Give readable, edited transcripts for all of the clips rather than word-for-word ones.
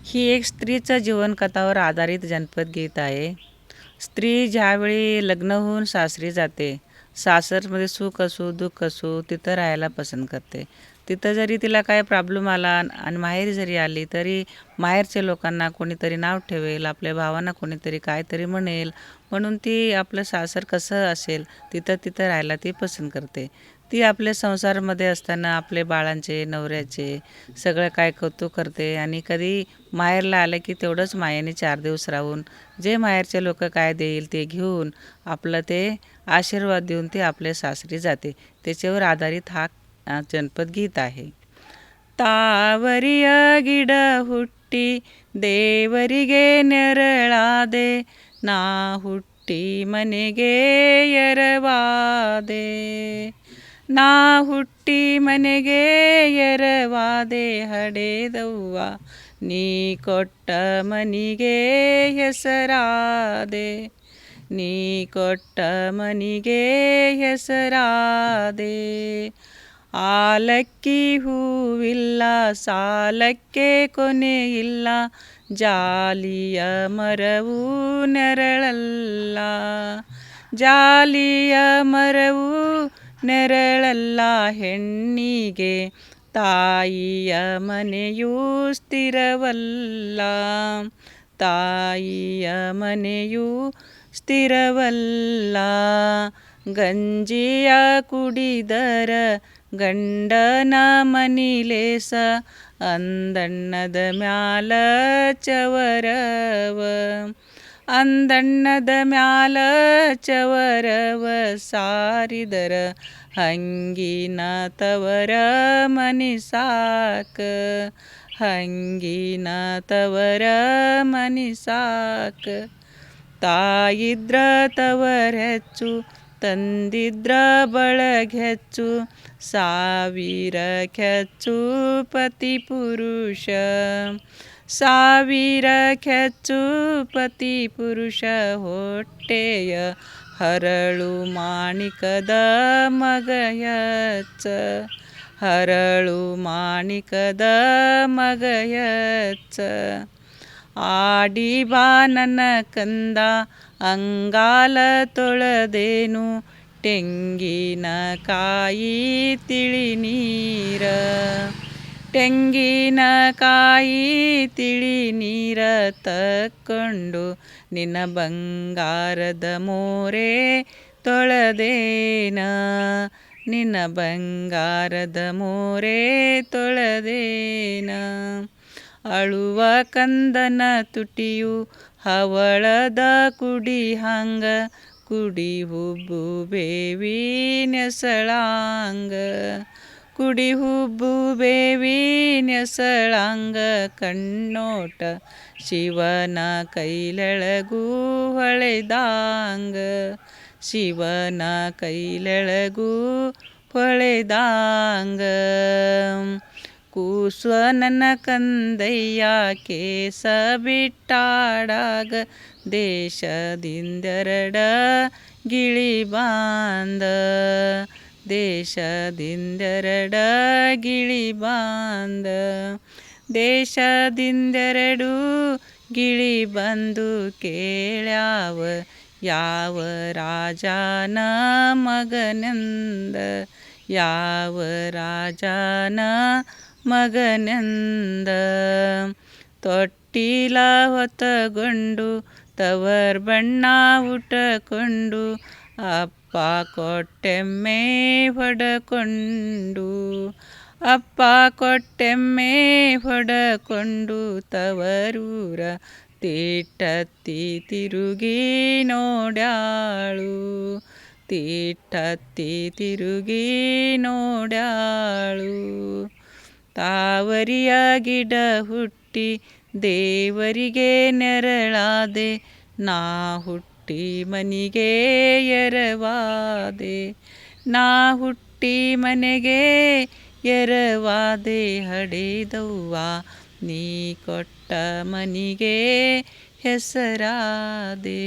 ही एक स्त्रीचं जीवनकथावर आधारित जनपद गीत आहे. स्त्री ज्यावेळी लग्न होऊन सासरी जाते, सासरमध्ये सुख असो, दुःख असो, तिथं राहायला पसंत करते. तिथं जरी तिला काय प्रॉब्लेम आला आणि माहेरी जरी आली, तरी माहेरच्या लोकांना कोणीतरी नाव ठेवेल, आपल्या भावांना कोणीतरी काहीतरी म्हणेल, म्हणून ती आपलं सासर कसं असेल, तिथं तिथं राहायला ती पसंत करते. ती आपल्या संसारामध्ये असताना आपले बाळांचे, नवऱ्याचे सगळं काय कौतुक करते आणि कधी माहेरला आलं की तेवढंच मायेने 4 दिवस राहून जे माहेरचे लोक काय देईल ते घेऊन आपलं ते आशीर्वाद देऊन ते आपल्या सासरी जाते. त्याच्यावर आधारित हा जनपद गीत आहे. ತಾವರಿಯ ಗಿಡ ಹುಟ್ಟಿ ದೇವರಿಗೆ ನೆರಳಾದೆ, ನಾ ಹುಟ್ಟಿ ಮನೆಗೆ ಎರವಾದೆ. ನಾ ಹುಟ್ಟಿ ಮನೆಗೆ ಎರವಾದೆ ಹಡೆದವ್ವ, ನೀ ಕೊಟ್ಟ ಮನಿಗೆ ಹೆಸರಾದೆ. ನೀ ಕೊಟ್ಟ ಮನಿಗೆ ಹೆಸರಾದೆ. ಆಲಕ್ಕಿ ಹೂವಿಲ್ಲ ಸಾಲಕ್ಕೆ ಕೊನೆಯಿಲ್ಲ, ಜಾಲಿಯ ಮರವು ನೆರಳಲ್ಲ. ಜಾಲಿಯ ಮರವು ನೆರಳಲ್ಲ ಹೆಣ್ಣಿಗೆ, ತಾಯಿಯ ಮನೆಯೂ ಸ್ಥಿರವಲ್ಲ. ತಾಯಿಯ ಮನೆಯೂ ಸ್ಥಿರವಲ್ಲ. ಗಂಜಿಯ ಕುಡಿದರ ಗಂಡನ ಮನಿಲೇಸ, ಅಂದಣ್ಣದ ಮ್ಯಾಲ ಚವರವ. ಅಂದಣ್ಣದ ಮ್ಯಾಲ ಚವರವ ಸಾರಿದರ, ಹಂಗಿನ ತವರ ಮನಿ ಸಾಕ. ಹಂಗಿನ ತವರ ಮನಿ ಸಾಕ. ತಾಯಿದ್ರ ತವರೆಚ್ಚು, ತಂದಿದ್ರ ಬಳಗೆಚ್ಚು, ಸಾವಿರ ಕೆಚ್ಚು ಪತಿ ಪುರುಷ. ಸಾವಿರ ಕೆಚ್ಚು ಪತಿ ಪುರುಷ, ಹೊಟ್ಟೆಯ ಹರಳು ಮಾಣಿಕದ ಮಗಯಚ್ಚ. ಹರಳು ಮಾಣಿಕದ ಮಗಯಚ್ಚ. ಆಡಿ ಬಾ ನನ್ನ ಕಂದ ಅಂಗಾಲ ತೊಳೆದೇನು, ತೆಂಗಿನ ಕಾಯಿ ತಿಳಿ ನೀರ. ತೆಂಗಿನ ಕಾಯಿ ತಿಳಿ ನೀರ ತಕ್ಕೊಂಡು, ನಿನ್ನ ಬಂಗಾರದ ಮೋರೆ ತೊಳೆದೇನ. ನಿನ್ನ ಬಂಗಾರದ ಮೋರೆ ತೊಳೆದೇನ. ಅಳುವ ಕಂದನ ತುಟಿಯು ಹವಳದ ಕುಡಿ ಹಂಗ, ಕುಡಿ ಹುಬ್ಬು ಬೇವಿ ನೆಸಳಾಂಗ. ಕುಡಿ ಹುಬ್ಬು ಬೇವಿ ನೆಸಳಾಂಗ. ಕಣ್ಣೋಟ ಶಿವನ ಕೈಲೆಳಗೂ ಹೊಳೆದಾಂಗ. ಶಿವನ ಕೈಲೆಳಗೂ ಹೊಳೆದಾಂಗ. ಕೂಸುವ ನನ್ನ ಕಂದಯ್ಯ ಕೇಸ ಬಿಟ್ಟಾಡಾಗ, ದೇಶದಿಂದೆರಡ ಗಿಳಿ ಬಾಂದ. ದೇಶದಿಂದೆರಡ ಗಿಳಿ ಬಾಂದ. ದೇಶದಿಂದೆರಡು ಗಿಳಿ ಬಂದು ಕೇಳ್ಯಾವ, ಯಾವ ರಾಜನ ಮಗನೆಂದ. ಯಾವ ರಾಜನ ಮಗನೆಂದ. ತೊಟ್ಟಿಲ ಹೊತ್ತಗೊಂಡು ತವರ್ ಬಣ್ಣ ಉಟಕೊಂಡು, ಅಪ್ಪ ಕೊಟ್ಟೆಮ್ಮೆ ಹೊಡಕೊಂಡು. ಅಪ್ಪ ಕೊಟ್ಟೆಮ್ಮೆ ಹೊಡಕೊಂಡು, ತವರೂರ ತೀಟತ್ತಿ ತಿರುಗಿ ನೋಡ್ಯಾಳು. ತೀಟತ್ತಿ ತಿರುಗಿ ನೋಡ್ಯಾಳು. ತಾವರಿಯ ಗಿಡ ಹುಟ್ಟಿ ದೇವರಿಗೆ ನೆರಳಾದೆ, ನಾ ಹುಟ್ಟಿ ಮನಿಗೆ ಎರವಾದೆ. ನಾ ಹುಟ್ಟಿ ಮನೆಗೆ ಎರವಾದೆ ಹಡೆದವ್ವ, ನೀ ಕೊಟ್ಟ ಮನಿಗೆ ಹೆಸರಾದೆ.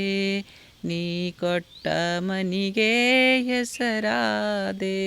ನೀ ಕೊಟ್ಟ ಮನಿಗೆ ಹೆಸರಾದೆ.